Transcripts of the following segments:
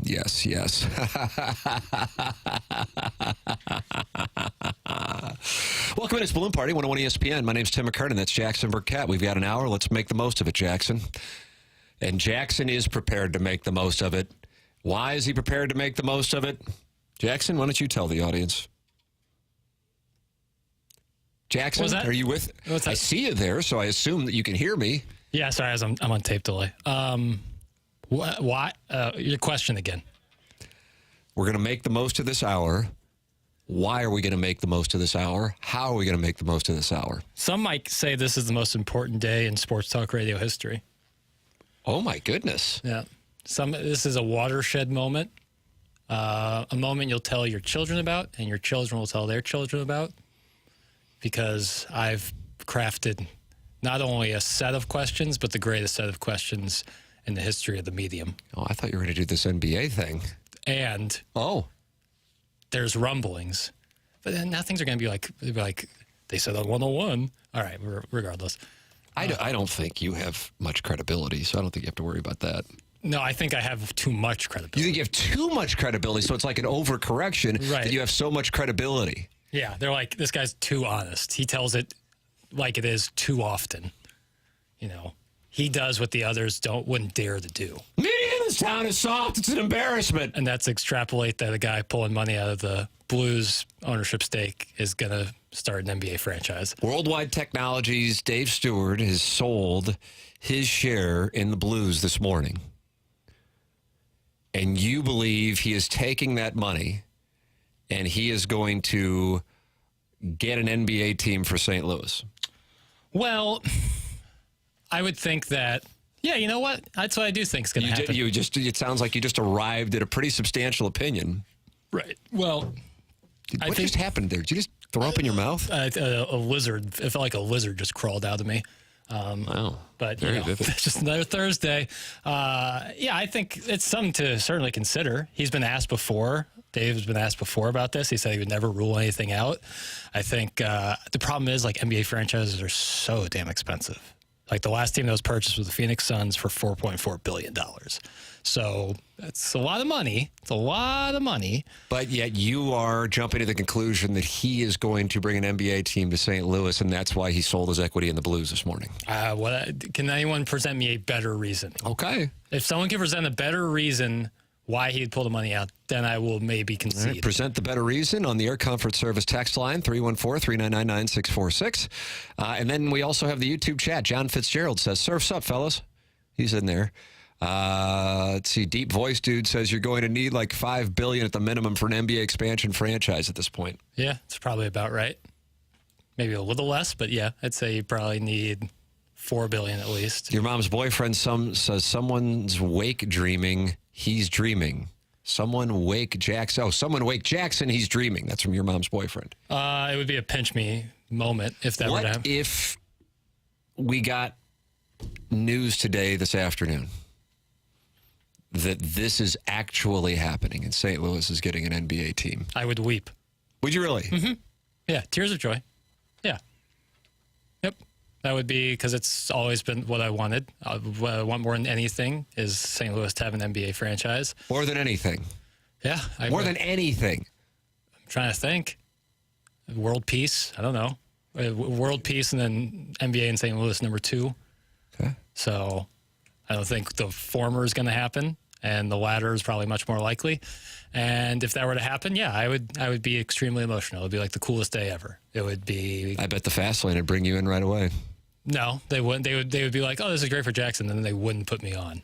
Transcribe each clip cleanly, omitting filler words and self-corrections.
Yes, yes. Welcome in. It's Balloon Party, 101 ESPN. My name's Tim McKernan. That's Jackson Burkett. We've got an hour. Let's make the most of it, Jackson. And Jackson is prepared to make the most of it. Why is he prepared to make the most of it? Jackson, why don't you tell the audience? Jackson, are you with? I see you there, so I assume that you can hear me. Yeah, sorry, I'm on tape delay. Why? Your question again. We're going to make the most of this hour. Why are we going to make the most of this hour? How are we going to make the most of this hour? Some might say this is the most important day in sports talk radio history. Oh, my goodness. Yeah. This is a watershed moment, a moment you'll tell your children about, and your children will tell their children about, because I've crafted not only a set of questions, but the greatest set of questions in the history of the medium. Oh, I thought you were going to do this NBA thing. And there's rumblings, but then now things are going to be like they said on 101. All right, regardless. I don't think you have much credibility, so I don't think you have to worry about that. No, I think I have too much credibility. You think you have too much credibility, so it's like an overcorrection that you have so much credibility. Yeah, they're like, this guy's too honest. He tells it like it is too often. You know, he does what the others wouldn't dare to do. Media in this town is soft. It's an embarrassment. And that's extrapolate that a guy pulling money out of the Blues ownership stake is going to start an NBA franchise. Worldwide Technologies' Dave Stewart has sold his share in the Blues this morning. And you believe he is taking that money and he is going to get an NBA team for St. Louis? Well, I would think that, yeah, you know what? That's what I do think is going to happen. It sounds like you just arrived at a pretty substantial opinion. Right. Well, what just happened there? Did you just throw up in your mouth? A lizard. It felt like a lizard just crawled out of me. Wow. But it's just another Thursday. Yeah, I think it's something to certainly consider. He's been asked before. Dave's been asked before about this. He said he would never rule anything out. I think the problem is, like, NBA franchises are so damn expensive. Like, the last team that was purchased was the Phoenix Suns for $4.4 billion. So that's a lot of money. It's a lot of money. But yet you are jumping to the conclusion that he is going to bring an NBA team to St. Louis, and that's why he sold his equity in the Blues this morning. Can anyone present me a better reason? Okay. If someone can present a better reason why he'd pull the money out, then I will maybe concede. Right, present the better reason on the Air Comfort Service text line, 314-399-9646. And then we also have the YouTube chat. John Fitzgerald says, surf's up, fellas. He's in there. Let's see. Deep Voice Dude says you're going to need like $5 billion at the minimum for an NBA expansion franchise at this point. Yeah, it's probably about right. Maybe a little less, but yeah, I'd say you probably need $4 billion at least. Your mom's boyfriend says someone's wake dreaming. He's dreaming. Someone wake Jackson. Oh, someone wake Jackson. He's dreaming. That's from your mom's boyfriend. It would be a pinch me moment if that were to happen. What if we got news today, this afternoon, that this is actually happening and St. Louis is getting an NBA team? I would weep. Would you really? Mm-hmm. Yeah, tears of joy. Yeah. Yep. That would be, because it's always been what I wanted. What I want more than anything is St. Louis to have an NBA franchise. More than anything? Yeah. More than anything? I'm trying to think. World peace? I don't know. World peace and then NBA in St. Louis number 2. Okay. So I don't think the former is going to happen, and the latter is probably much more likely. And if that were to happen, yeah, I would be extremely emotional. It would be like the coolest day ever. It would be. I bet the fast lane would bring you in right away. No, they wouldn't. They would be like, oh, this is great for Jackson, and then they wouldn't put me on.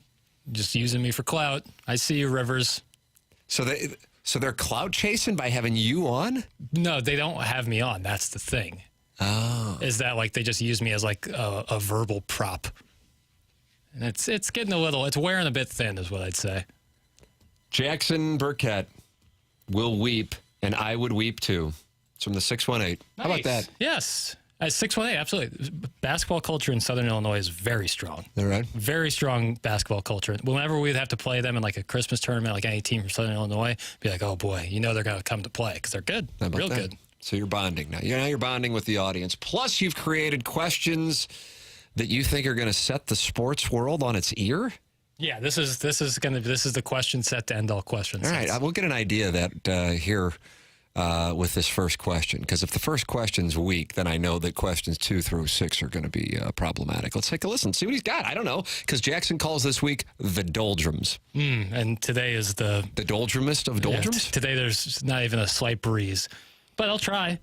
Just using me for clout. I see you, Rivers. So they're clout chasing by having you on? No, they don't have me on. That's the thing. Oh. Is that like they just use me as like a verbal prop. And it's getting it's wearing a bit thin is what I'd say. Jackson Burkett will weep, and I would weep too. It's from the 618. Nice. How about that? Yes. 618, absolutely. Basketball culture in Southern Illinois is very strong. All right. Very strong basketball culture. Whenever we'd have to play them in like a Christmas tournament, like any team from Southern Illinois, be like, oh boy, you know they're going to come to play because they're good. Real good. So you're bonding now. You're bonding with the audience. Plus, you've created questions that you think are going to set the sports world on its ear. Yeah, this is the question set to end all questions. All right, I will get an idea that here with this first question, because if the first question's weak, then I know that questions 2 through 6 are going to be problematic. Let's take a listen, see what he's got. I don't know, because Jackson calls this week the doldrums. And today is the doldrumest of doldrums? Yeah, today there's not even a slight breeze, but I'll try.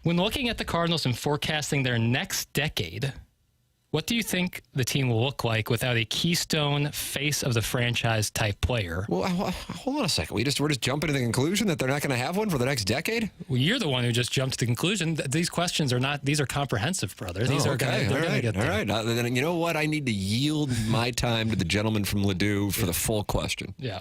When looking at the Cardinals and forecasting their next decade, what do you think the team will look like without a keystone face of the franchise type player? Well, hold on a second. We're just jumping to the conclusion that they're not going to have one for the next decade? Well, you're the one who just jumped to the conclusion that these questions are not, these are comprehensive, brother. These are okay. going to get there. All right. Then you know what? I need to yield my time to the gentleman from Ladue for the full question. Yeah.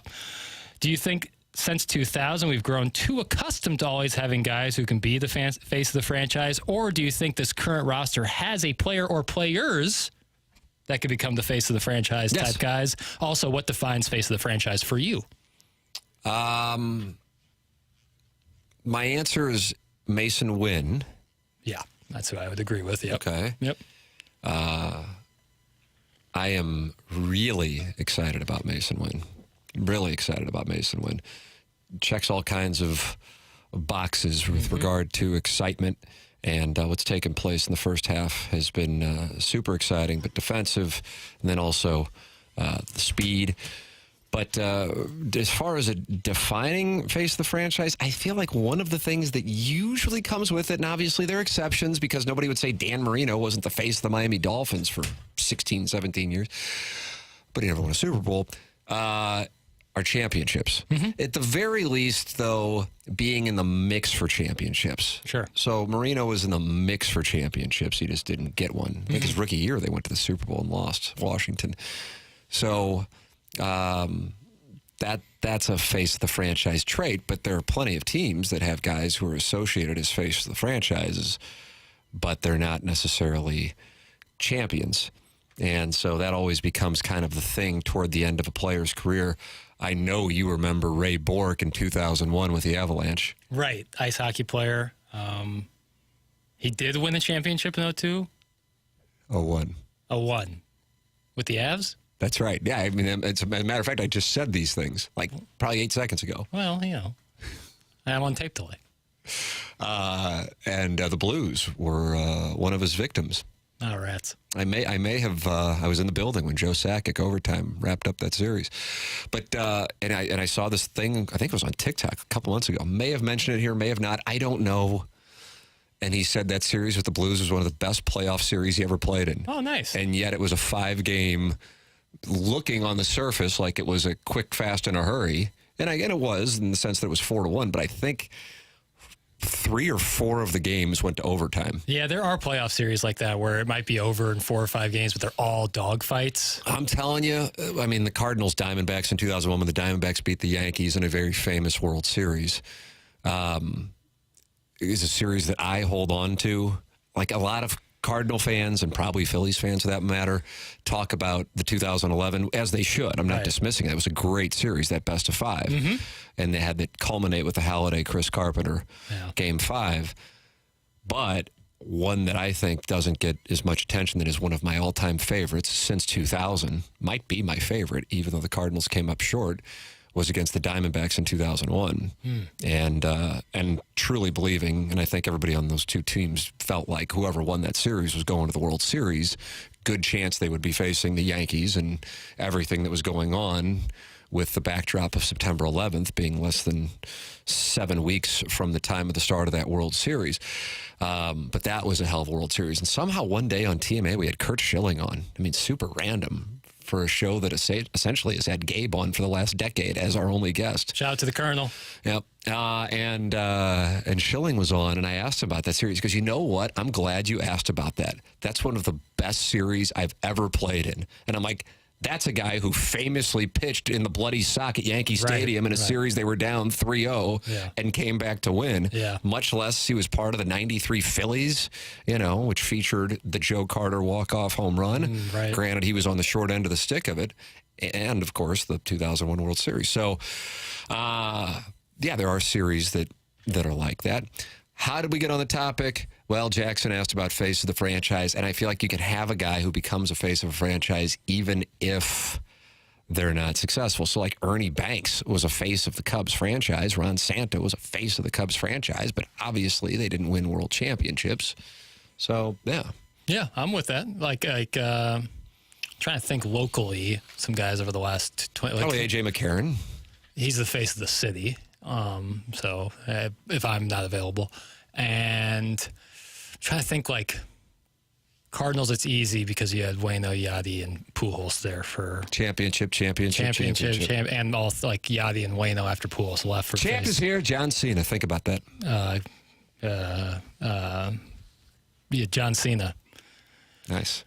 Do you think since 2000 we've grown too accustomed to always having guys who can be the face of the franchise, or do you think this current roster has a player or players that could become the face of the franchise type guys? Also, what defines face of the franchise for you? My answer is Mason Wynn. Yeah, that's who I would agree with. Yep. Okay. Yep. I am really excited about Mason Wynn. Really excited about Mason Wynn. Checks all kinds of boxes with regard to excitement, and what's taken place in the first half has been super exciting, but defensive, and then also the speed. But as far as a defining face of the franchise, I feel like one of the things that usually comes with it, and obviously there are exceptions because nobody would say Dan Marino wasn't the face of the Miami Dolphins for 16, 17 years, but he never won a Super Bowl. Are championships. At the very least, though, being in the mix for championships. Sure. So Marino was in the mix for championships. He just didn't get one. I think his rookie year, they went to the Super Bowl and lost Washington. So that's a face of the franchise trait, but there are plenty of teams that have guys who are associated as face of the franchises, but they're not necessarily champions. And so that always becomes kind of the thing toward the end of a player's career. I know you remember Ray Bork in 2001 with the Avalanche. Right. Ice hockey player. He did win a championship in 2002. 01. 01. With the Avs? That's right. Yeah, I mean, as a matter of fact, I just said these things like probably 8 seconds ago. Well, you know, I have on tape delay. And the Blues were one of his victims. Oh, rats. I may have I was in the building when Joe Sakic overtime wrapped up that series, but and I saw this thing, I think it was on TikTok a couple months ago. May have mentioned it here, may have not. I don't know. And he said that series with the Blues was one of the best playoff series he ever played in. Oh, nice. And yet it was a 5-game, looking on the surface like it was a quick, fast, in a hurry. And again, it was in the sense that it was 4-1. But I think 3 or 4 of the games went to overtime. Yeah, there are playoff series like that where it might be over in 4 or 5 games, but they're all dogfights. I'm telling you, I mean, the Cardinals Diamondbacks in 2001 when the Diamondbacks beat the Yankees in a very famous World Series is a series that I hold on to. Like a lot of Cardinal fans and probably Phillies fans for that matter talk about the 2011 as they should. I'm not dismissing it. It was a great series, that best of 5. And they had that culminate with the Halladay Chris Carpenter Game 5. But one that I think doesn't get as much attention that is one of my all-time favorites since 2000, might be my favorite, even though the Cardinals came up short, was against the Diamondbacks in 2001. And truly believing, and I think everybody on those two teams felt like whoever won that series was going to the World Series, good chance they would be facing the Yankees and everything that was going on with the backdrop of September 11th being less than 7 weeks from the time of the start of that World Series. But that was a hell of a World Series. And somehow one day on TMA, we had Kurt Schilling on. I mean, super random for a show that essentially has had Gabe on for the last decade as our only guest. Shout out to the Colonel. Yep. And Schilling was on, and I asked him about that series because you know what? I'm glad you asked about that. That's one of the best series I've ever played in. And I'm like, that's a guy who famously pitched in the bloody sock at Yankee Stadium in a series they were down 3-0 and came back to win. Much less he was part of the 93 Phillies, you know, which featured the Joe Carter walk-off home run. Granted, he was on the short end of the stick of it. And, of course, the 2001 World Series. So, yeah, there are series that are like that. How did we get on the topic? Well, Jackson asked about face of the franchise, and I feel like you can have a guy who becomes a face of a franchise even if they're not successful. So like Ernie Banks was a face of the Cubs franchise. Ron Santo was a face of the Cubs franchise, but obviously they didn't win world championships. So, yeah. Yeah, I'm with that. Trying to think locally, some guys over the last 20. Probably A.J. McKernan. He's the face of the city. If I'm not available. And trying to think like Cardinals, it's easy because you had Waino, Yadi, and Pujols there for Championship. And all like Yadi and Waino after Pujols left for Champ is here. John Cena. Think about that. Yeah, John Cena. Nice.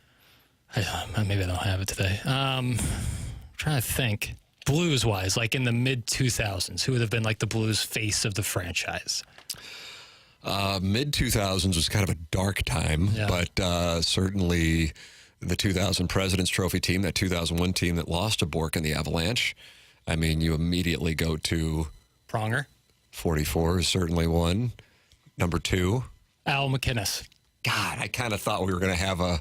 Maybe I don't have it today. Trying to think. Blues-wise, like in the mid-2000s, who would have been like the Blues face of the franchise? Mid-2000s was kind of a dark time, but certainly the 2000 President's Trophy team, that 2001 team that lost to Bork in the Avalanche, I mean, you immediately go to... Pronger. 44 is certainly one. Number 2. Al McInnes. God, I kind of thought we were going to have a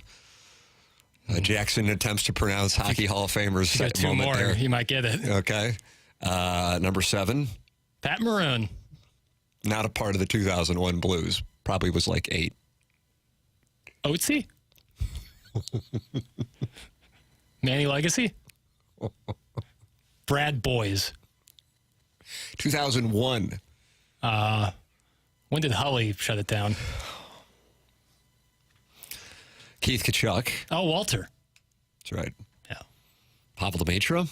Jackson attempts to pronounce Hockey Hall of Famers You got two moment more, there. you might get it. Okay. Number 7. Pat Maroon. Not a part of the 2001 Blues. Probably was like 8. Oatsy? Manny Legacy? Brad Boys. 2001. When did Hully shut it down? Keith Kachuk. Oh, Walter. That's right. Yeah. Pavel Demitra.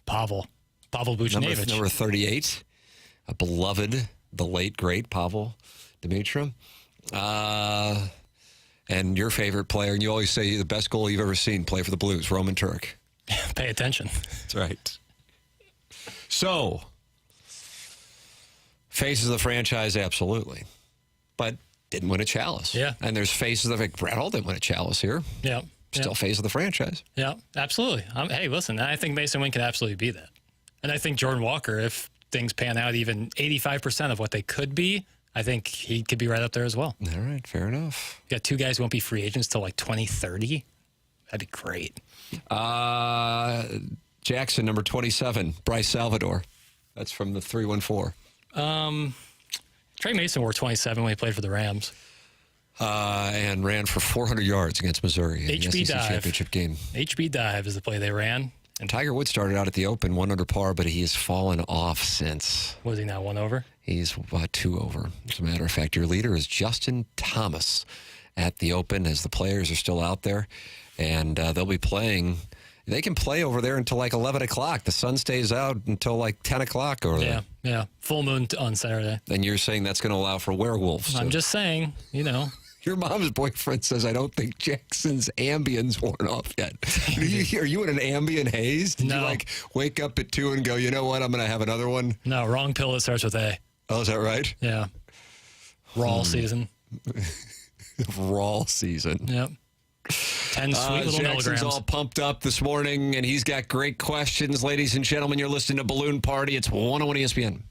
Pavel Buchnevich. Number 38. A beloved, the late, great Pavel Demitra. And your favorite player, and you always say the best goal you've ever seen play for the Blues, Roman Turek. Pay attention. That's right. So, faces of the franchise, absolutely. But didn't win a chalice. Yeah. And there's faces of it. Brett Hull didn't win a chalice here. Yeah. Still face of the franchise. Yeah, absolutely. Hey, listen, I think Mason Wynn could absolutely be that. And I think Jordan Walker, if things pan out even 85% of what they could be, I think he could be right up there as well. All right, fair enough. You got 2 guys who won't be free agents till like 2030. That'd be great. Jackson, number 27, Bryce Salvador. That's from the 314. Trey Mason wore 27 when he played for the Rams. And ran for 400 yards against Missouri in the HB SEC dive. championship game. HB dive is the play they ran. And Tiger Woods started out at the Open 1 under par, but he has fallen off since. Was he now 1 over? He's 2 over. As a matter of fact, your leader is Justin Thomas at the Open as the players are still out there. And they'll be playing. They can play over there until like 11 o'clock. The sun stays out until like 10 o'clock over there. Yeah. Full moon on Saturday. And you're saying that's going to allow for werewolves. I'm just saying, Your mom's boyfriend says, I don't think Jackson's Ambien's worn off yet. Are you in an Ambien haze? Did No. you wake up at 2 and go, you know what, I'm going to have another one? No, wrong pill that starts with A. Oh, is that right? Yeah. Raw season. Raw season. Yep. 10 sweet little Jackson's milligrams. all pumped up this morning, and he's got great questions. Ladies and gentlemen, you're listening to Balloon Party. It's 101 ESPN.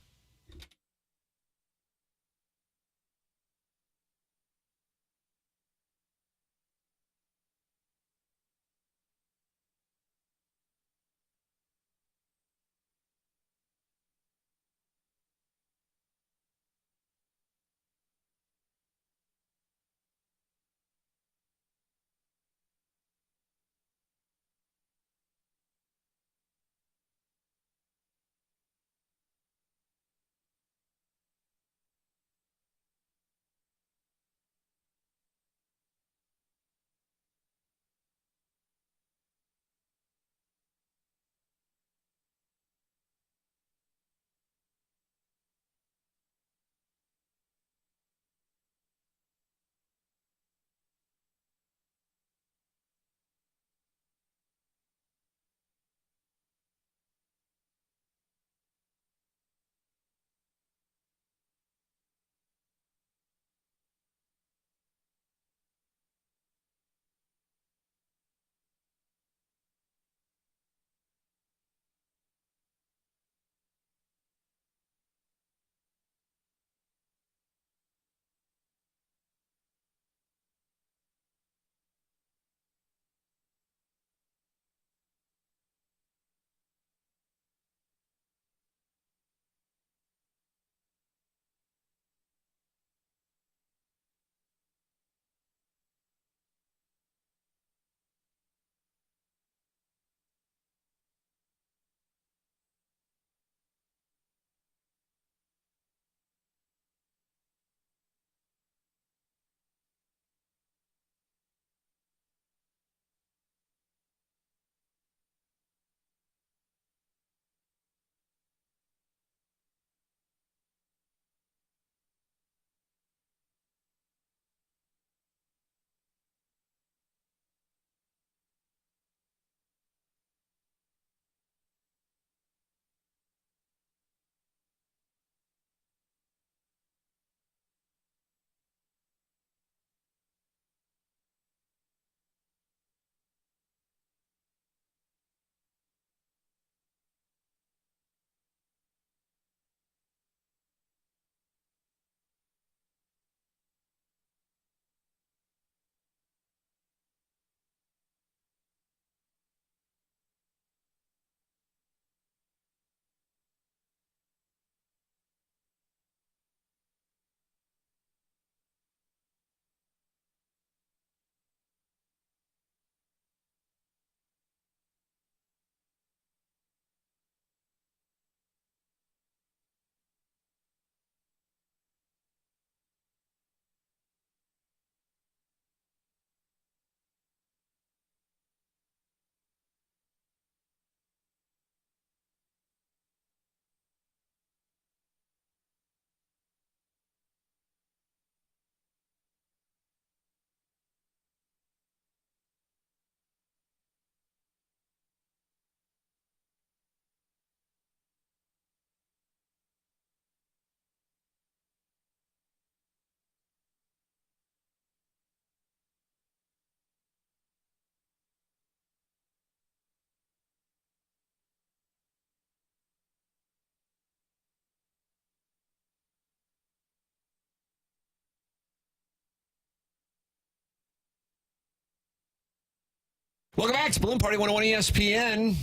Welcome back to Balloon Party 101 ESPN.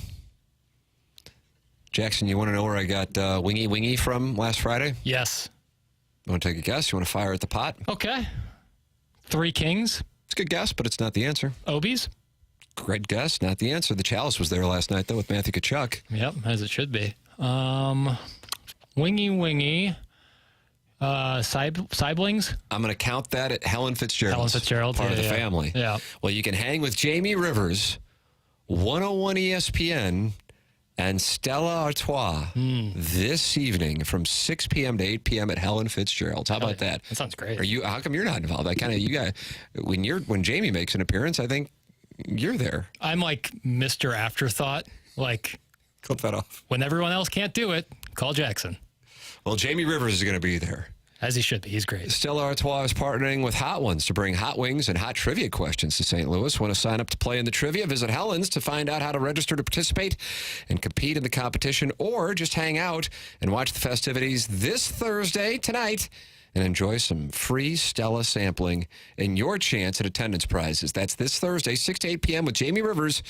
Jackson, you want to know where I got Wingy from last Friday? Yes. You want to take a guess? You want to fire at the pot? Okay. Three Kings. It's a good guess, but it's not the answer. Obies. Great guess, not the answer. The Chalice was there last night, though, with Matthew Tkachuk. Yep, as it should be. Wingy. Siblings. I'm going to count that at Helen Fitzgerald. Helen Fitzgerald. Part of the family. Yeah. Well, you can hang with Jamie Rivers, 101 ESPN, and Stella Artois this evening from 6 p.m. to 8 p.m. at Helen Fitzgerald's. How about that? That sounds great. How come you're not involved? When Jamie makes an appearance, I think you're there. I'm like Mr. Afterthought. Like, Clip that off. when everyone else can't do it, call Jackson. Well, Jamie Rivers is going to be there. As he should be. He's great. Stella Artois is partnering with Hot Ones to bring hot wings and hot trivia questions to St. Louis. Want to sign up to play in the trivia? Visit Helen's to find out how to register to participate and compete in the competition, or just hang out and watch the festivities this Thursday, tonight, and enjoy some free Stella sampling and your chance at attendance prizes. That's this Thursday, 6 to 8 p.m. with Jamie Rivers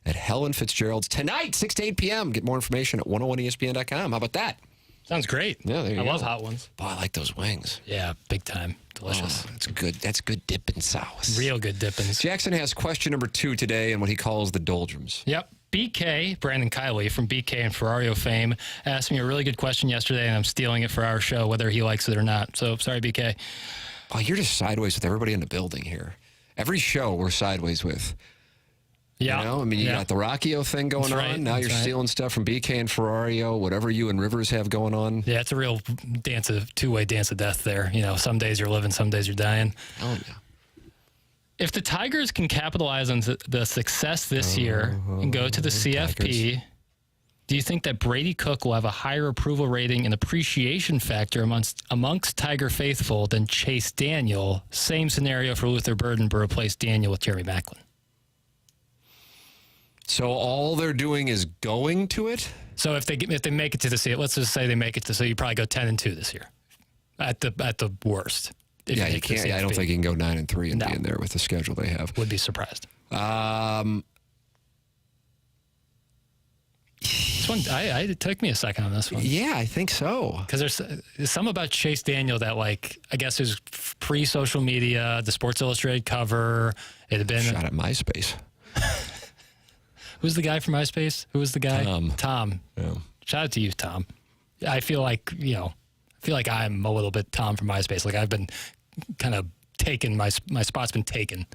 at Helen Fitzgerald's tonight, 6 to 8 p.m. Get more information at 101ESPN.com. How about that? Sounds great. Yeah, there you I go. love hot ones. Boy, I like those wings. Yeah, big time. Delicious. Oh, that's good. That's good dipping sauce. Real good dippings. Jackson has question number 2 today in what he calls the doldrums. Yep. BK, Brandon Kiley from BK and Ferrario fame, asked me a really good question yesterday, and I'm stealing it for our show, whether he likes it or not. So, sorry, BK. Oh, you're just sideways with everybody in the building here. Every show we're sideways with. Yeah. You know, I mean, you got the Rockio thing going That's on. right. Now you're stealing stuff from BK and Ferrario, whatever you and Rivers have going on. Yeah, it's a real two-way dance of death there. You know, some days you're living, some days you're dying. Oh, yeah. If the Tigers can capitalize on the success this year and go to the CFP, Tigers. do you think that Brady Cook will have a higher approval rating and appreciation factor amongst Tiger faithful than Chase Daniel? Same scenario for Luther Burden, but replace Daniel with Jeremy Macklin. So all they're doing is going to it? So if they make it to the CFP, let's just say they make it to, so you probably go 10-2 this year, at the worst. Yeah, you can't. I don't think you can go 9-3 and No. be in there with the schedule they have. Would be surprised. This one, it took me a second on this one. Yeah, I think so. Because there's some about Chase Daniel that, like, I guess is pre-social media, the Sports Illustrated cover. It had been Shot at MySpace. Who's the guy from MySpace? Who was the guy? Tom. Yeah. Shout out to you, Tom. I feel like I'm a little bit Tom from MySpace. Like, I've been kind of taken. My spot's been taken.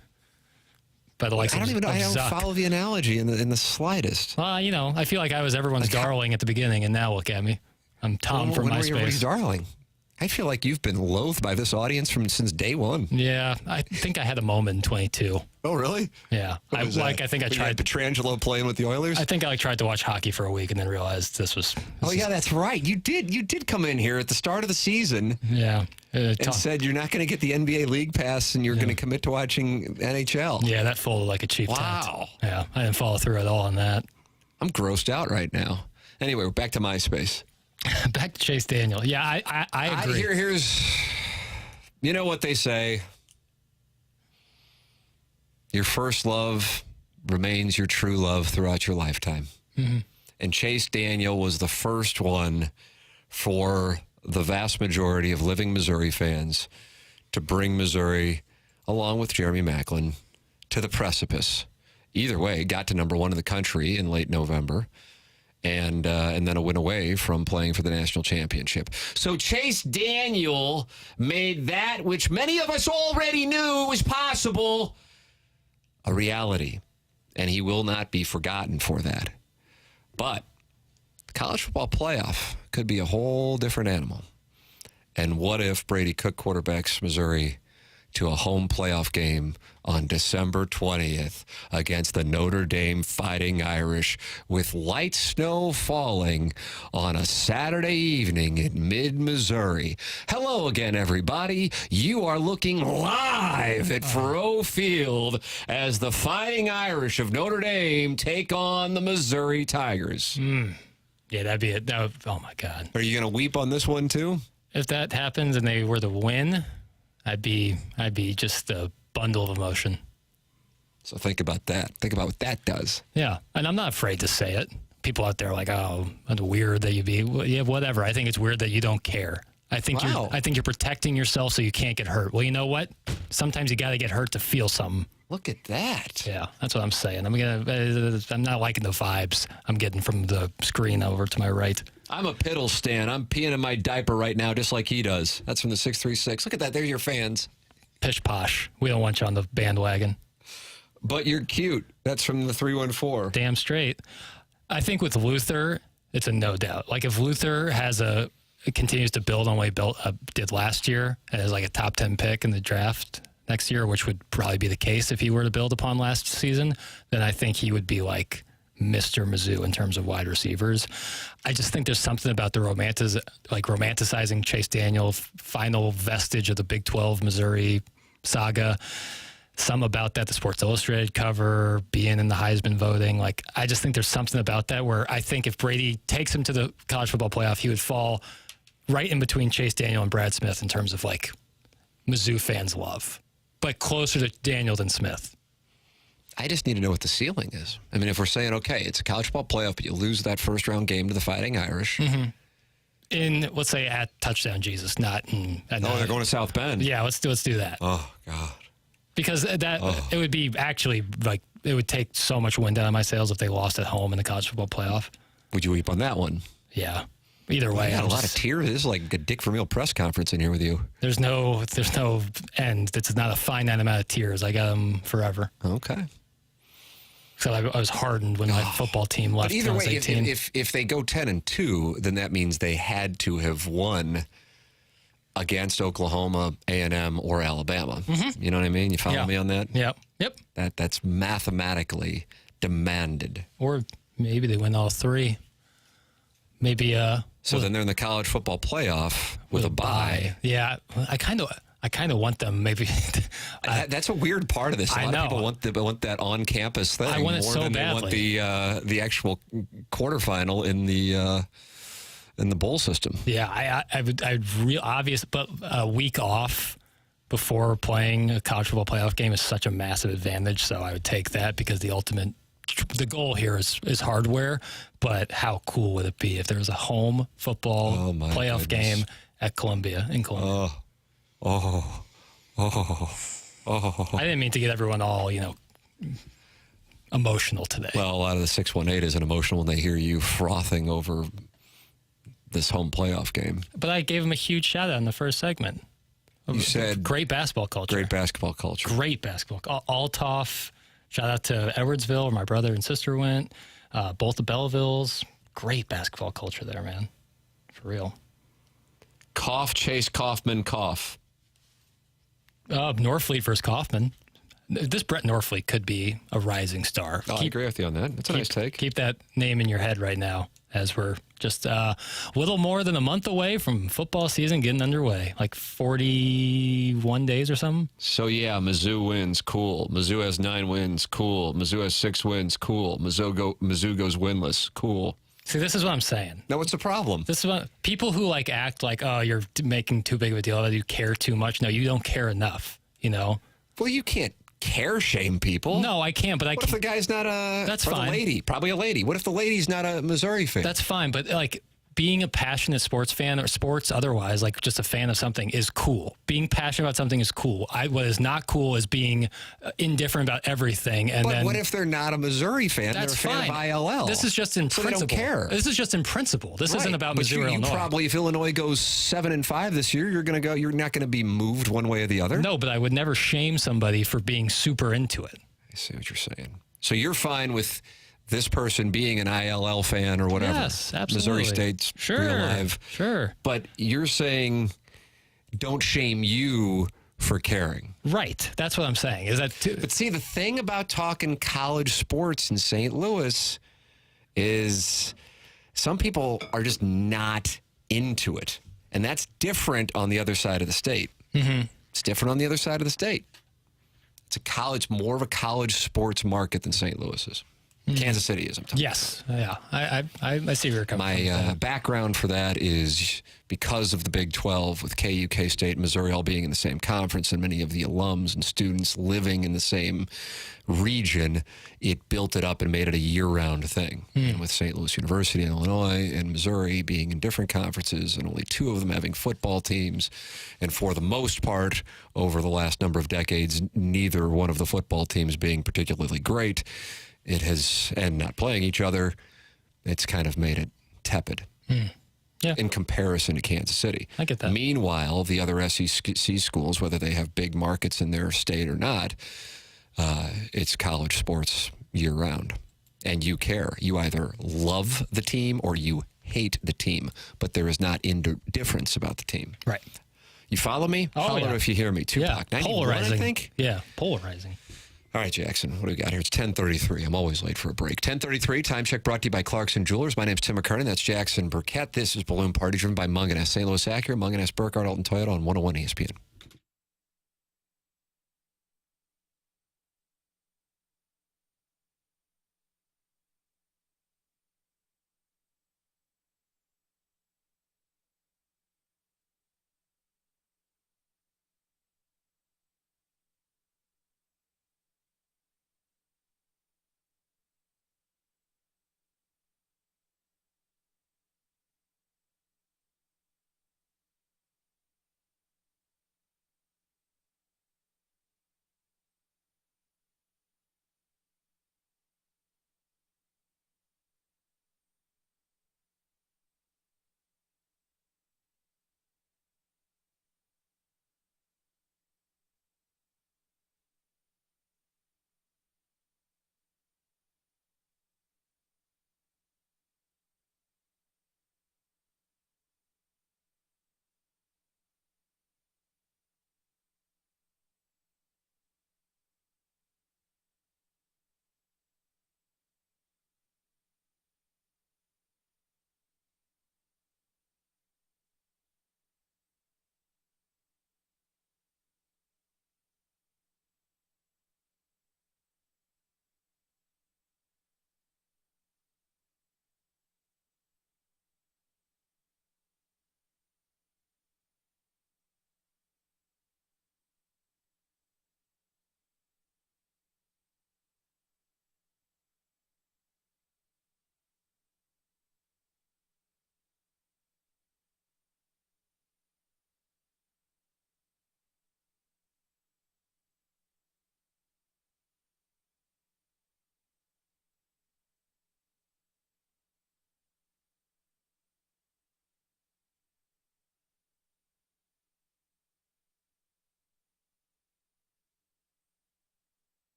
By the likes I don't even know. I don't Zuck. follow the analogy in the slightest. I feel like I was everyone's darling at the beginning, and now look at me. I'm Tom from When were you MySpace. darling? I feel like you've been loathed by this audience since day one. Yeah, I think I had a moment in 22. Oh, really? Yeah, I think I tried. Petrangelo playing with the Oilers. I think I tried to watch hockey for a week and then realized this was. Yeah, that's right. You did come in here at the start of the season. Yeah. And said you're not going to get the NBA League Pass and you're going to commit to watching NHL. Yeah, that folded like a cheap tent. Wow. Yeah, I didn't follow through at all on that. I'm grossed out right now. Anyway, we're back to MySpace. Back to Chase Daniel. Yeah, I agree. Here's, you know what they say. Your first love remains your true love throughout your lifetime. Mm-hmm. And Chase Daniel was the first one for the vast majority of living Missouri fans to bring Missouri, along with Jeremy Macklin, to the precipice. Either way, got to number 1 in the country in late November. And then a win away from playing for the national championship. So Chase Daniel made that which many of us already knew was possible a reality. And he will not be forgotten for that. But the college football playoff could be a whole different animal. And what if Brady Cook quarterbacks Missouri to a home playoff game on December 20th against the Notre Dame Fighting Irish with light snow falling on a Saturday evening in mid-Missouri. Hello again, everybody. You are looking live at Faroe Field as the Fighting Irish of Notre Dame take on the Missouri Tigers. Yeah, that'd be it. Oh, my God. Are you going to weep on this one, too? If that happens and they were to win, I'd be just a bundle of emotion. So think about that. Think about what that does. Yeah, and I'm not afraid to say it. People out there are like, oh, it's weird that you be, well, yeah, whatever. I think it's weird that you don't care. I think you're protecting yourself so you can't get hurt. Well, you know what? Sometimes you got to get hurt to feel something. Look at that. Yeah, that's what I'm saying. I'm not liking the vibes I'm getting from the screen over to my right. I'm a Piddle stan. I'm peeing in my diaper right now, just like he does. That's from the 636. Look at that. There's your fans. Pish posh. We don't want you on the bandwagon. But you're cute. That's from the 314. Damn straight. I think with Luther, it's a no doubt. Like if Luther continues to build on what he did last year and is like a top 10 pick in the draft next year, which would probably be the case if he were to build upon last season, then I think he would be like Mr. Mizzou in terms of wide receivers. I just think there's something about the romanticizing Chase Daniel, final vestige of the Big 12 Missouri saga. Some about that, the Sports Illustrated cover, being in the Heisman voting. Like, I just think there's something about that where I think if Brady takes him to the college football playoff, he would fall right in between Chase Daniel and Brad Smith in terms of like Mizzou fans' love, but closer to Daniel than Smith. I just need to know what the ceiling is. I mean, if we're saying, okay, it's a college football playoff, but you lose that first round game to the Fighting Irish. Mm-hmm. In, let's say, at Touchdown Jesus, not in. They're going to South Bend. Yeah, let's do that. Oh, God. Because it would be actually like it would take so much wind out of my sails if they lost at home in the college football playoff. Would you weep on that one? Yeah. Either way, I got a lot of tears. This is like a Dick Vermeil press conference in here with you. There's no end. It's not a finite amount of tears. I got them forever. Okay. So I was hardened when my football team left. But either way, 18. if they go 10-2, then that means they had to have won against Oklahoma, A&M, or Alabama. Mm-hmm. You know what I mean? You follow me on that? Yep. That's mathematically demanded. Or maybe they win all three. Maybe. So then they're in the college football playoff with a bye. Yeah, I kind of want them. Maybe that's a weird part of this. A lot of people want that on-campus thing. I want it more so than badly. They want the actual quarterfinal in the bowl system. Yeah, but a week off before playing a college football playoff game is such a massive advantage. So I would take that because the goal here is hardware. But how cool would it be if there was a home football playoff game at Columbia, in Columbia? I didn't mean to get everyone all, emotional today. Well, a lot of the 618 isn't emotional when they hear you frothing over this home playoff game. But I gave him a huge shout out in the first segment. You said great basketball culture. Great basketball culture. Great basketball. Altoff. Shout out to Edwardsville, where my brother and sister went. Both the Bellevilles. Great basketball culture there, man. For real. Cough, Chase Kaufman, cough. Norfleet versus Kaufman. This Brett Norfleet could be a rising star. I agree with you on that. That's a nice take. Keep that name in your head right now as we're just a little more than a month away from football season getting underway, like 41 days or something. So, yeah, Mizzou wins. Cool. Mizzou has 9 wins. Cool. Mizzou has 6 wins. Cool. Mizzou goes winless. Cool. See, this is what I'm saying. No, what's the problem? This is what people who act like, oh, you're making too big of a deal about it. You care too much. No, you don't care enough, Well, you can't care shame people. No, I can't, but What if the guy's not a... That's fine. The lady, probably a lady. What if the lady's not a Missouri fan? That's fine, but being a passionate sports fan or sports otherwise, just a fan of something is cool. Being passionate about something is cool. What is not cool is being indifferent about everything. But what if they're not a Missouri fan? That's they're a fan of ILL. This is just in principle. They don't care. This is just in principle. This isn't about Missouri or Illinois. Probably, if Illinois goes 7-5 this year, you're not going to be moved one way or the other. No, but I would never shame somebody for being super into it. I see what you're saying. So you're fine with this person being an ILL fan or whatever. Yes, absolutely. Missouri State's real live. Sure. But you're saying don't shame you for caring. Right. That's what I'm saying. But see, the thing about talking college sports in St. Louis is some people are just not into it. And that's different on the other side of the state. Mm-hmm. It's different on the other side of the state. It's more of a college sports market than St. Louis is. Kansas City is, I'm talking. Yes. Yeah. I see where you're coming from. My background for that is because of the Big 12 with KU, K-State, Missouri all being in the same conference and many of the alums and students living in the same region, it built it up and made it a year-round thing. And with St. Louis University in Illinois and Missouri being in different conferences and only two of them having football teams, and for the most part, over the last number of decades, neither one of the football teams being particularly great, it has, and not playing each other, it's kind of made it tepid. Yeah. In comparison to Kansas City. I get that. Meanwhile, the other SEC schools, whether they have big markets in their state or not, it's college sports year-round. And you care. You either love the team or you hate the team, but there is not indifference about the team. Right. You follow me? Oh, Holler yeah. if you hear me. Tupac. Yeah. 91, Polarizing. I think? Yeah. Polarizing. All right, Jackson, what do we got here? It's 10:33. I'm always late for a break. 10:33, time check brought to you by Clarkson Jewelers. My name's Tim McKernan. That's Jackson Burkett. This is Balloon Party, driven by Munganess, St. Louis Acura, Munganess, Burkhardt, Alton Toyota on 101 ESPN.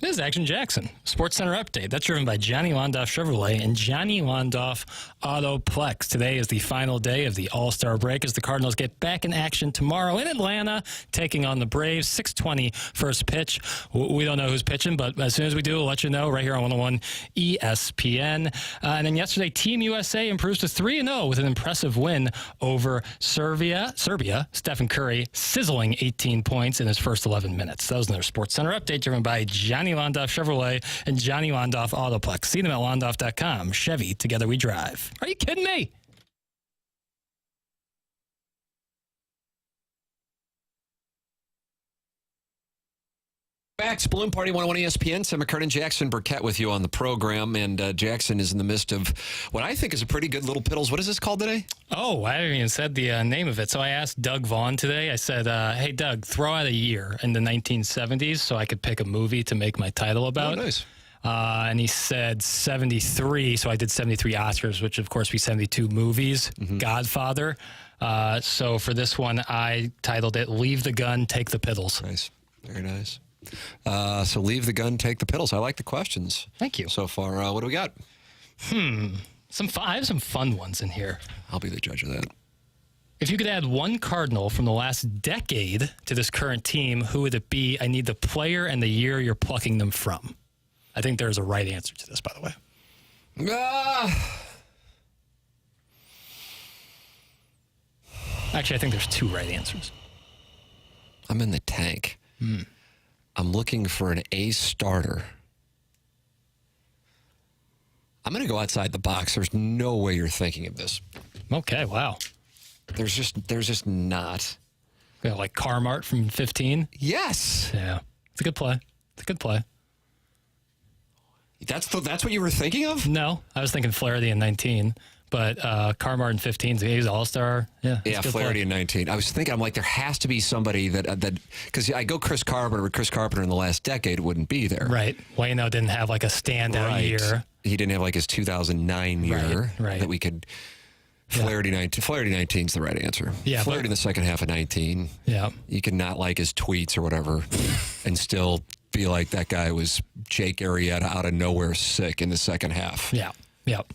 This is Action Jackson, Sports Center Update. That's driven by Johnny Londoff Chevrolet and Johnny Londoff Autoplex. Today is the final day of the All-Star break as the Cardinals get back in action tomorrow in Atlanta, taking on the Braves. 6:20 first pitch. We don't know who's pitching, but as soon as we do, we'll let you know right here on 101 ESPN. And then yesterday, Team USA improves to 3-0 with an impressive win over Serbia. Stephen Curry sizzling 18 points in his first 11 minutes. That was another Sports Center Update driven by Johnny Londoff Chevrolet and Johnny Londoff Autoplex. See them at londoff.com. Chevy, together we drive. Are you kidding me? Back, Balloon Party 101 ESPN. Tim McKernan, Jackson Burkett with you on the program. And Jackson is in the midst of what I think is a pretty good little piddles. What is this called today? Oh, I haven't even said the name of it. So I asked Doug Vaughn today. I said, hey, Doug, throw out a year in the 1970s so I could pick a movie to make my title about. Oh, nice. And he said 73. So I did 73 Oscars, which, of course, be 72 movies. Mm-hmm. Godfather. So for this one, I titled it Leave the Gun, Take the Piddles. Nice. Very nice. So leave the gun, take the piddles. I like the questions. Thank you. So far, what do we got? I have some fun ones in here. I'll be the judge of that. If you could add one Cardinal from the last decade to this current team, who would it be? I need the player and the year you're plucking them from. I think there's a right answer to this, by the way. Actually, I think there's two right answers. I'm in the tank. I'm looking for an ace starter. I'm going to go outside the box. There's no way you're thinking of this. Okay, wow. There's just not. Yeah, like Carmart from 15? Yes. Yeah. It's a good play. That's what you were thinking of? No, I was thinking Flaherty in 19. But Carmart in 15, he's All-Star. Yeah, Flaherty in 19. I was thinking, I'm like, there has to be somebody that because I go Chris Carpenter, but Chris Carpenter in the last decade wouldn't be there. Right. Waino didn't have like a standout year. He didn't have like his 2009 year that we could. Flaherty 19. Flaherty 19 is the right answer. Yeah, Flaherty in the second half of 19. Yeah. You can not like his tweets or whatever and still be like that guy was Jake Arrieta out of nowhere sick in the second half. Yeah. Yep.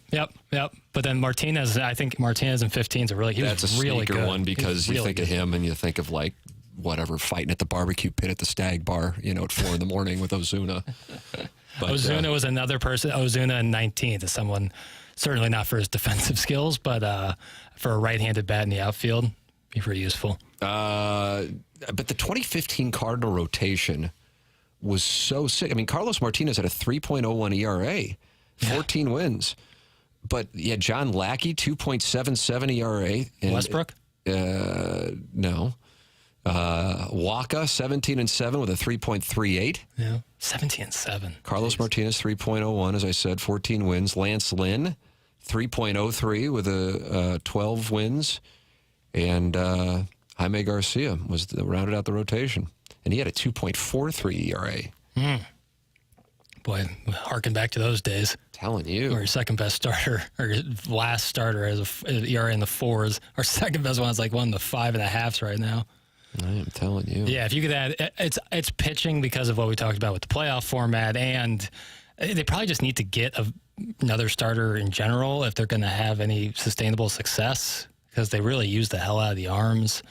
But then Martinez, I think Martinez in 15 is that's a really sneaker good one because you think of him and you think of like whatever fighting at the barbecue pit at the Stag Bar, at 4 a.m. with Ozuna. But, Ozuna was another person. Ozuna in 19th is someone certainly not for his defensive skills, but for a right-handed bat in the outfield, be pretty useful. But the 2015 Cardinal rotation was so sick. I mean, Carlos Martinez had a 3.01 ERA. 14 wins. But, John Lackey, 2.77 ERA. And, Westbrook? No. Waka, 17-7 with a 3.38. Yeah, 17-7. Carlos Martinez, 3.01, as I said, 14 wins. Lance Lynn, 3.03 with a 12 wins. And Jaime Garcia rounded out the rotation. And he had a 2.43 ERA. Boy, harken back to those days. Telling you. Or your second best starter, or your last starter as an ERA in the 4s. Our second best one is like one in the 5.5s right now. I am telling you. Yeah, if you could add, it's pitching because of what we talked about with the playoff format, and they probably just need to get another starter in general if they're going to have any sustainable success, because they really use the hell out of the arms.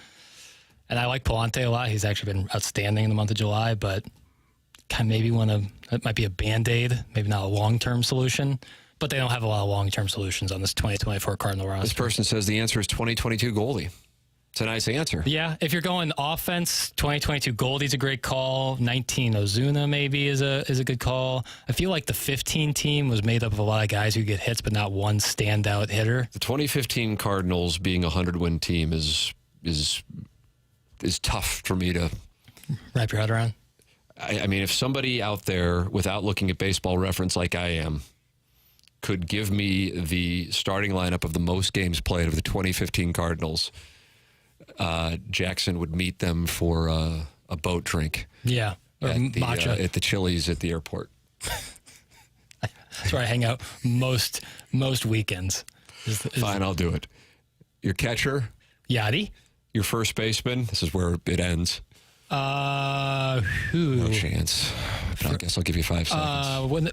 And I like Palante a lot. He's actually been outstanding in the month of July, but maybe it might be a Band-Aid, maybe not a long-term solution, but they don't have a lot of long-term solutions on this 2024 Cardinal roster. This person says the answer is 2022 Goldie. It's a nice answer. Yeah, if you're going offense, 2022 Goldie's a great call. 19 Ozuna maybe is a good call. I feel like the 15 team was made up of a lot of guys who get hits, but not one standout hitter. The 2015 Cardinals being a 100-win team is tough for me to wrap your head around. I mean, if somebody out there, without looking at Baseball Reference like I am, could give me the starting lineup of the most games played of the 2015 Cardinals, Jackson would meet them for a boat drink. Yeah, or matcha at the Chili's at the airport. That's where I hang out most weekends. Fine, I'll do it. Your catcher, Yachty. Your first baseman. This is where it ends. Who? No chance. I guess I'll give you 5 seconds.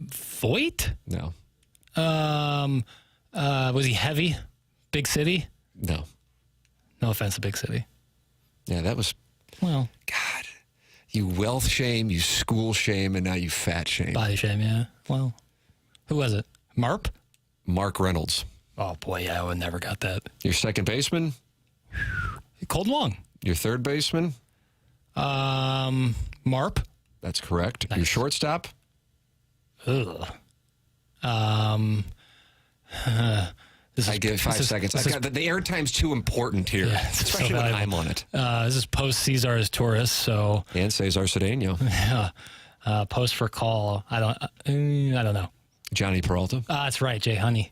Voigt? No. Was he heavy? Big city? No. No offense to Big City. Yeah, that was... Well, God. You wealth shame, you school shame, and now you fat shame. body shame, yeah. Well, who was it? Marp? Mark Reynolds. Oh, boy, yeah, I would never got that. Your second baseman? Cold Long. Your third baseman? Marp? That's correct. Nice. Your shortstop? Ugh. I give 5 seconds. The airtime's too important here, Yeah, it's especially so when valuable. I'm on it. This is post Cesar's Taurus, so And Cesar Cedeno. yeah. Post for call. I don't know. Johnny Peralta. That's right, Jay Honey.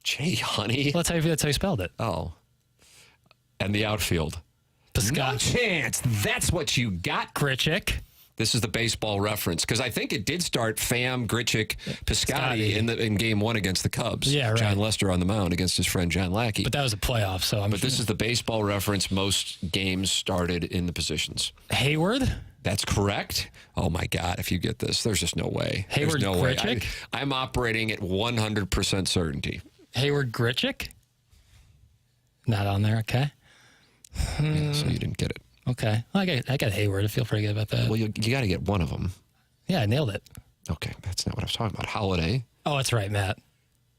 Jay Honey. Well, that's how you spelled it. Oh. And the outfield. No Piscott. chance. That's what you got. Grichuk. This is the baseball reference because I think it did start Pham, Grichuk, Piscotty in game 1 against the Cubs. Yeah, right. John Lester on the mound against his friend John Lackey. But that was a playoff, so But this is the baseball reference. Most games started in the positions. Hayward. That's correct. Oh my God! If you get this, there's just no way. Hayward There's no way. Grichuk? I'm operating at 100% certainty. Hayward Grichuk. Not on there. Okay. Yeah, so you didn't get it. Okay. Well, I got Hayward. I feel pretty good about that. Well, you got to get one of them. Yeah, I nailed it. Okay, that's not what I was talking about. Holiday Oh, that's right, Matt.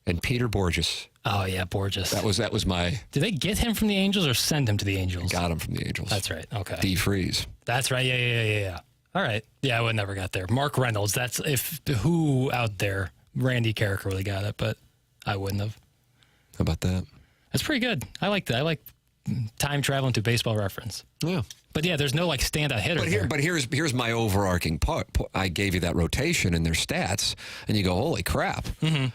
and Peter Borges. Oh yeah, Borges. That was my Did they get him from the Angels or send him to the Angels? got him from the Angels. That's right. Okay. D. Freeze. That's right. Yeah. All right. Yeah, I would never got there. Mark Reynolds. That's who out there. Randy Carrick really got it, but I wouldn't have. How about that? That's pretty good. I like that. I like time traveling to baseball reference. Yeah. But yeah, there's no like standout hitter there. But here's my overarching part. I gave you that rotation and their stats, and you go, holy crap. Mm-hmm.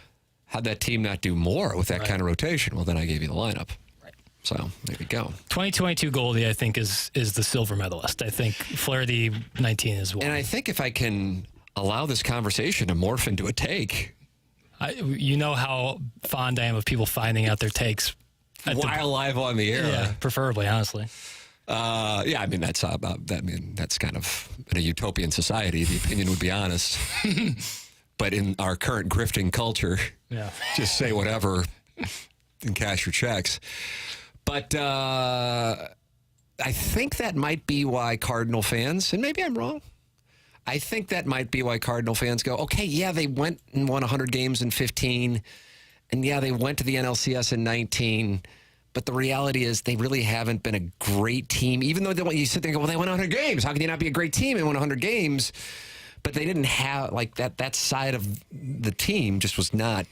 How'd that team not do more with that kind of rotation? Well, then I gave you the lineup. Right. So there you go. 2022 Goldie, I think, is the silver medalist. I think Flaherty 19 is one. And I think if I can allow this conversation to morph into a take. You know how fond I am of people finding out their takes. While live on the air. Yeah, preferably, honestly. Yeah, I mean, that's kind of in a utopian society, the opinion would be honest. But in our current grifting culture, Yeah. just say whatever and cash your checks. But I think that might be why Cardinal fans, and maybe I'm wrong, I think that might be why Cardinal fans go, okay, yeah, they went and won 100 games in 15, and yeah, they went to the NLCS in 19, but the reality is they really haven't been a great team, even though you sit there and go, well, they won 100 games. How can you not be a great team and won 100 games? But they didn't have, like, that side of the team just was not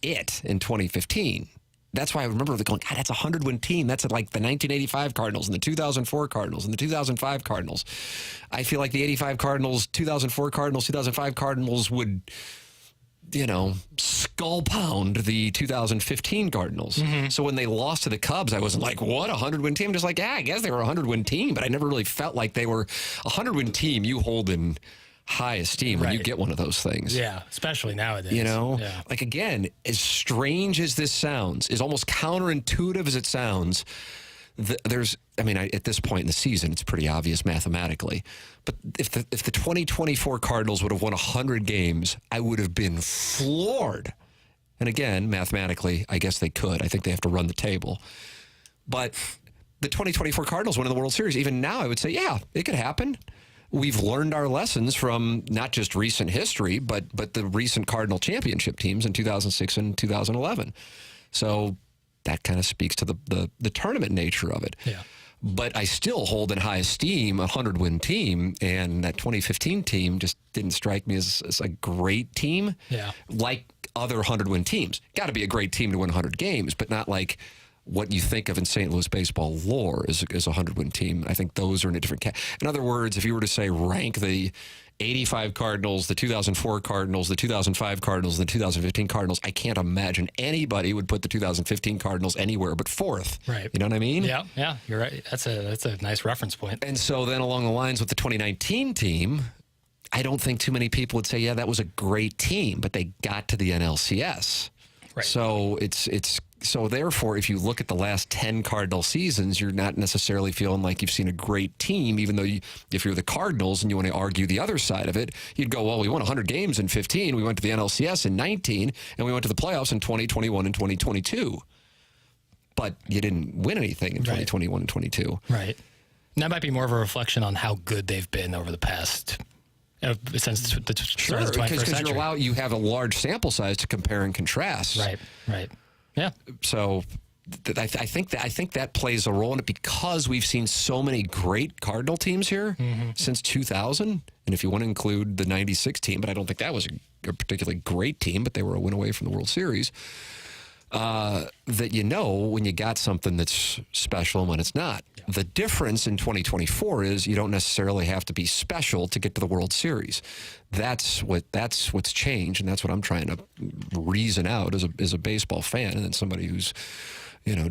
it in 2015. That's why I remember going, God, that's a 100-win team. That's like the 1985 Cardinals and the 2004 Cardinals and the 2005 Cardinals. I feel like the 85 Cardinals, 2004 Cardinals, 2005 Cardinals would, skull pound the 2015 Cardinals. Mm-hmm. So when they lost to the Cubs, I wasn't like, what, a 100-win team? Just like, yeah, I guess they were a 100-win team, but I never really felt like they were a 100-win team you hold in high esteem when you get one of those things. Yeah, especially nowadays. Yeah. Like, again, as strange as this sounds, as almost counterintuitive as it sounds, at this point in the season, it's pretty obvious mathematically. But if the 2024 Cardinals would have won 100 games, I would have been floored. And again, mathematically, I guess they could. I think they have to run the table. But the 2024 Cardinals won the World Series. Even now, I would say, yeah, it could happen. We've learned our lessons from not just recent history, but the recent Cardinal championship teams in 2006 and 2011. So that kind of speaks to the tournament nature of it. Yeah. But I still hold in high esteem a 100-win team, and that 2015 team just didn't strike me as a great team. Yeah. Like other 100-win teams. Got to be a great team to win 100 games, but not like what you think of in St. Louis baseball lore is a 100-win team. I think those are in a different In other words, if you were to say rank the 85 Cardinals, the 2004 Cardinals, the 2005 Cardinals, the 2015 Cardinals, I can't imagine anybody would put the 2015 Cardinals anywhere but fourth. Right. You know what I mean? Yeah, you're right. That's a nice reference point. And so then along the lines with the 2019 team, I don't think too many people would say, yeah, that was a great team, but they got to the NLCS. Right. So so therefore, if you look at the last 10 Cardinal seasons, you're not necessarily feeling like you've seen a great team, even though if you're the Cardinals and you want to argue the other side of it, you'd go, well, we won 100 games in 15, we went to the NLCS in 19, and we went to the playoffs in 2021 and 2022. But you didn't win anything in 2021 and 22. Right. And that might be more of a reflection on how good they've been over the past since the start of the 21st century. You have a large sample size to compare and contrast. Right. Yeah. So I think that plays a role in it because we've seen so many great Cardinal teams here since 2000. And if you want to include the 96 team, but I don't think that was a particularly great team, but they were a win away from the World Series. That when you got something that's special and when it's not. Yeah. The difference in 2024 is you don't necessarily have to be special to get to the World Series. That's what's changed, and that's what I'm trying to reason out as a baseball fan and then somebody who's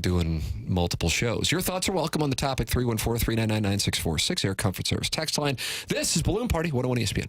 doing multiple shows. Your thoughts are welcome on the topic. 314-399-9646, Air Comfort Service text line. This is Balloon Party, 101 ESPN.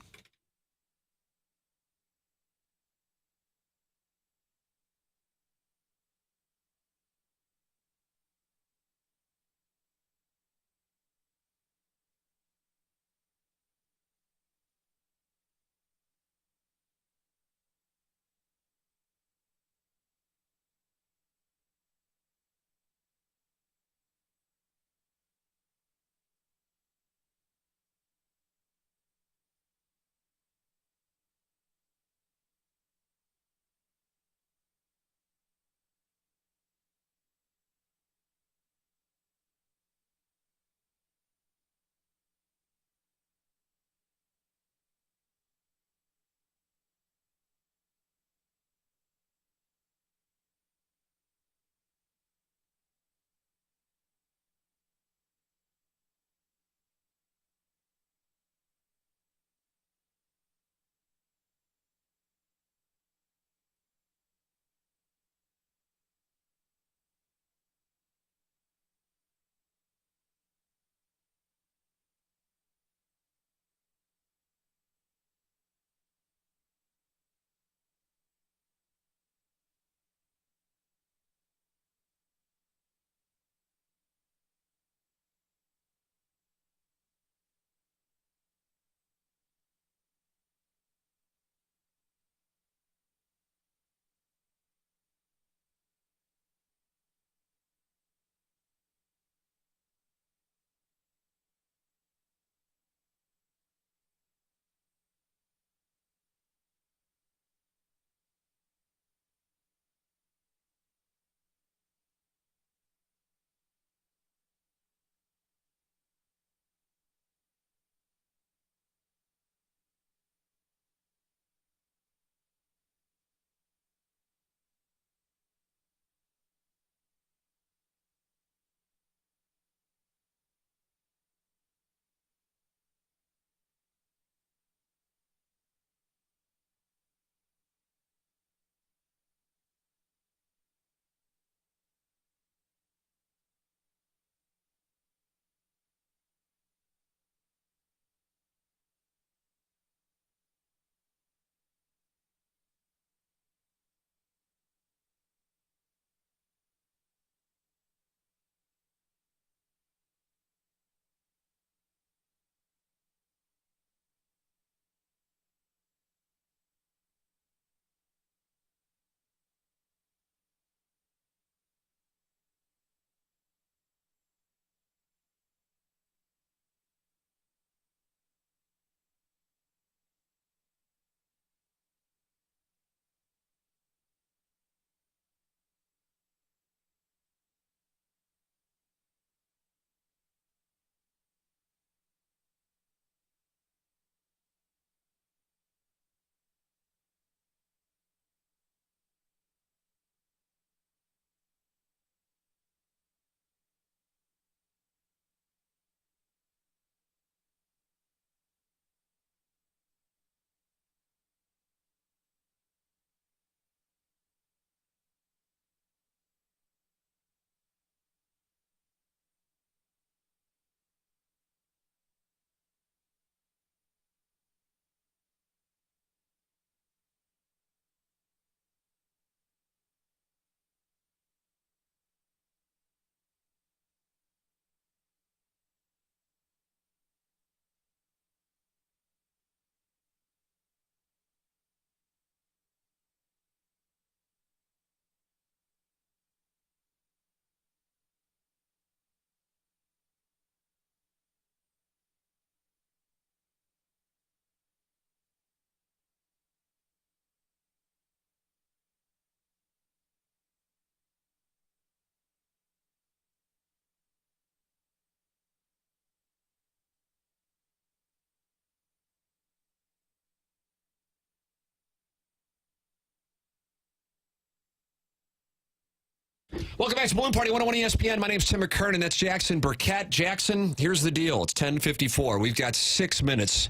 Welcome back to Balloon Party 101 ESPN. My name's Tim McKernan. That's Jackson Burkett. Jackson, here's the deal. It's 10:54. We've got 6 minutes.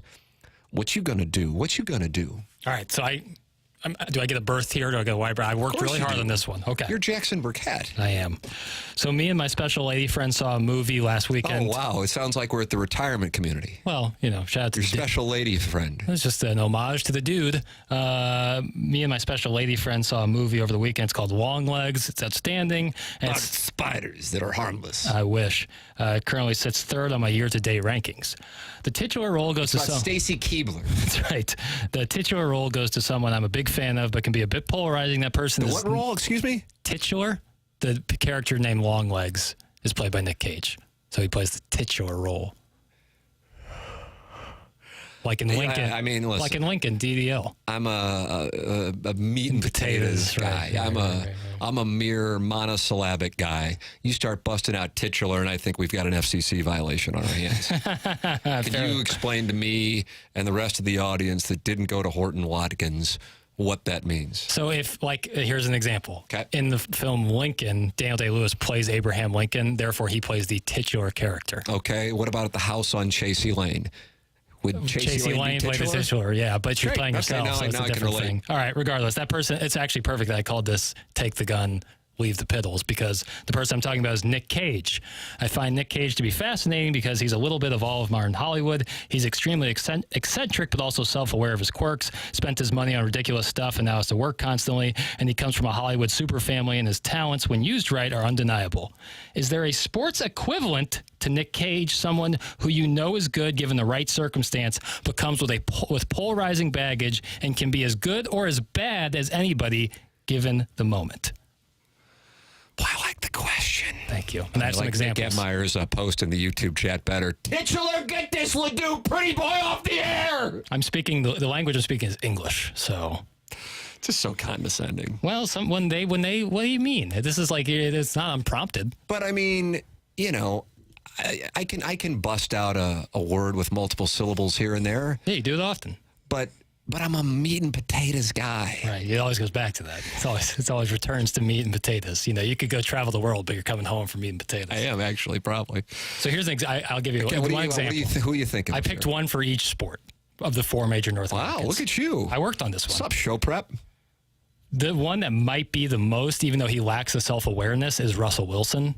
What you gonna do? What you gonna do? All right, so do I get a berth here? Do I get a wide berth? I worked really hard on this one. Okay. You're Jackson Burkett. I am. So me and my special lady friend saw a movie last weekend. Oh, wow. It sounds like we're at the retirement community. Well, shout out to Your special lady friend. It's just an homage to the dude. Me and my special lady friend saw a movie over the weekend. It's called Long Legs. It's outstanding. And It's spiders that are harmless. I wish. It currently sits third on my year-to-date rankings. The titular role goes to Stacy Keebler. That's right. The titular role goes to someone I'm a big fan of, but can be a bit polarizing. That person is... What role? Excuse me? Titular. The character named Longlegs is played by Nick Cage. So he plays the titular role. Like in Lincoln. I mean, listen. Like in Lincoln, DDL. I'm a meat and potatoes guy. Right. I'm a mere monosyllabic guy. You start busting out titular, and I think we've got an FCC violation on our hands. Could you explain to me and the rest of the audience that didn't go to Horton Watkins what that means? So here's an example. Okay. In the film Lincoln, Daniel Day-Lewis plays Abraham Lincoln. Therefore, he plays the titular character. Okay. What about at the house on Chasey Lane? Would Chasey Lane play the titular? Yeah, but you're playing yourself, now, so it's now a I can different relate. thing. All right, regardless, that person, it's actually perfect that I called this Take the Gun, Leave the Piddles, because the person I'm talking about is Nick Cage. I find Nick Cage to be fascinating because he's a little bit of all of modern Hollywood. He's extremely eccentric, but also self-aware of his quirks, spent his money on ridiculous stuff and now has to work constantly, and he comes from a Hollywood super family, and his talents, when used right, are undeniable. Is there a sports equivalent to Nick Cage, someone who you know is good given the right circumstance, but comes with polarizing baggage and can be as good or as bad as anybody given the moment? Boy, I like the question. Thank you. And I have some examples. Nick Edmeyer's post in the YouTube chat better. Titular, get this Ledoux pretty boy off the air. I'm speaking, the language I'm speaking is English, so. Just so condescending. Well, what do you mean? This is like, it's not unprompted. But I mean, I can bust out a word with multiple syllables here and there. Yeah, you do it often. But I'm a meat and potatoes guy. Right. It always goes back to that. It's always returns to meat and potatoes. You could go travel the world, but you're coming home for meat and potatoes. I am actually, probably. So here's I'll give you one example. Who are you thinking? I picked one for each sport of the four major North Americans. Wow, look at you. I worked on this one. What's up, show prep? The one that might be the most, even though he lacks the self-awareness, is Russell Wilson.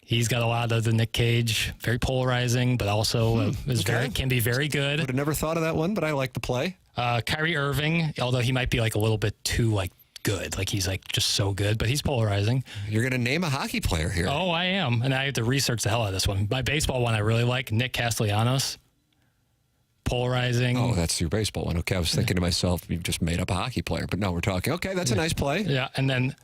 He's got a lot of the Nick Cage, very polarizing, but also can be very good. Would have never thought of that one, but I like the play. Kyrie Irving, although he might be a little bit too good, he's just so good, but he's polarizing. You're going to name a hockey player here. Oh, I am, and I have to research the hell out of this one. My baseball one I really like, Nick Castellanos. Polarizing. Oh, that's your baseball one. Okay, I was thinking to myself, you just made up a hockey player, but no, we're talking. Okay, that's a nice play. Yeah, and then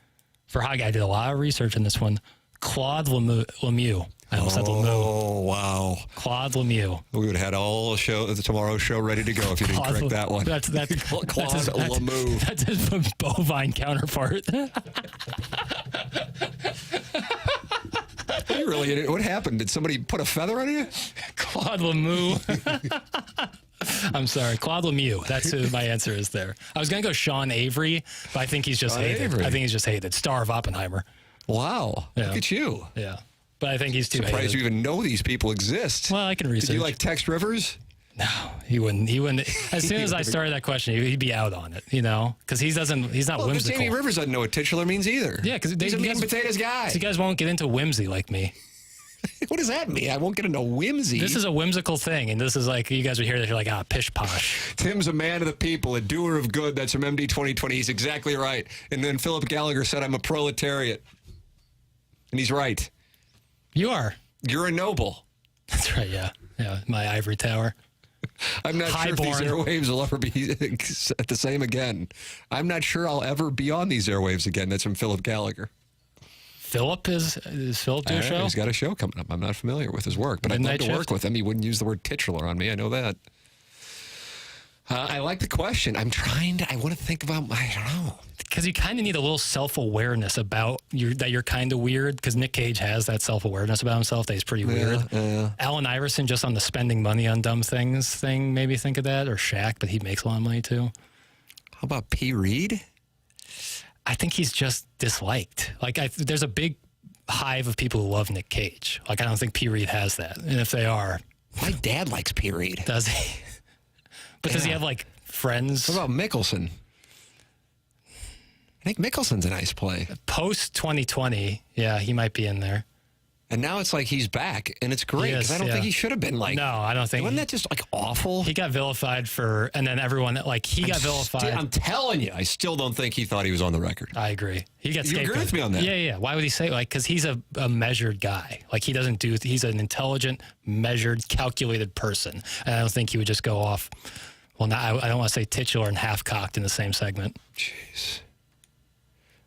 for hockey, I did a lot of research in this one. Claude Lemieux. I almost said Lemieux. Oh, wow. Claude Lemieux. We would have had all the tomorrow's show ready to go if you didn't correct that one. That's Claude Lemieux. That's his bovine counterpart. What happened? Did somebody put a feather on you? Claude Lemieux. I'm sorry, Claude Lemieux. That's who my answer is there. I was going to go Sean Avery, but I think he's just hated. Avery. I think he's just hated. Star of Oppenheimer. Wow. Yeah. Look at you. Yeah. But I think he's too Surprised hated. you even know these people exist. Well, I can research. Did you like Tex Rivers? No, he wouldn't. As soon as I started that question, he'd be out on it, because he's not whimsical. Jamie Rivers doesn't know what titular means either. Yeah, because he's a meat and potatoes guy. You guys won't get into whimsy like me. What does that mean? I won't get into whimsy. This is a whimsical thing, and this is you guys would hear that you're like, pish posh. Tim's a man of the people, a doer of good. That's from MD 2020. He's exactly right. And then Philip Gallagher said, I'm a proletariat. And he's right. You are. You're a noble. That's right, yeah. Yeah, my ivory tower. I'm not sure if these airwaves will ever be the same again. I'm not sure I'll ever be on these airwaves again. That's from Philip Gallagher. Philip is Philip do a show? He's got a show coming up. I'm not familiar with his work, but I'd love to work with him. He wouldn't use the word titular on me. I know that. I like the question. I want to think about, I don't know. Because you kind of need a little self-awareness about that you're kind of weird, because Nick Cage has that self-awareness about himself that he's pretty weird. Yeah. Allen Iverson, just on the spending money on dumb things thing, maybe think of that. Or Shaq, but he makes a lot of money too. How about P. Reed? I think he's just disliked. Like, there's a big hive of people who love Nick Cage. Like, I don't think P. Reed has that. And if they are... My dad likes P. Reed. Does he? But does he have, like, friends? What about Mickelson? I think Mickelson's a nice play. Post-2020, yeah, he might be in there. And now it's like he's back, and it's great, because I don't think he should have been like... No, I don't think... Wasn't that just, like, awful? He got vilified for... And then everyone... Like, he got vilified. I'm telling you, I still don't think he thought he was on the record. I agree. He got You agree with me on that? Yeah. Why would he say... Like, because he's a measured guy. Like, he doesn't do... He's an intelligent, measured, calculated person. And I don't think he would just go off... Well, now I don't want to say titular and half-cocked in the same segment. Jeez.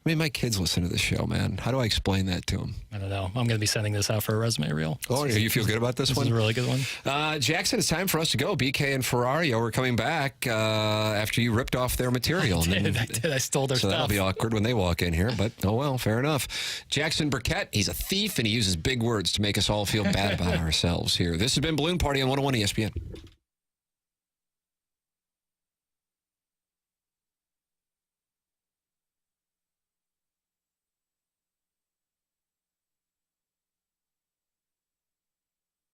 I mean, my kids listen to the show, man. How do I explain that to them? I don't know. I'm going to be sending this out for a resume reel. Oh, you feel good about this one? This is a really good one. Jackson, it's time for us to go. BK and Ferrario are coming back after you ripped off their material. I did. I stole their stuff. So that'll be awkward when they walk in here, but oh well, fair enough. Jackson Burkett, he's a thief, and he uses big words to make us all feel bad about ourselves here. This has been Balloon Party on 101 ESPN.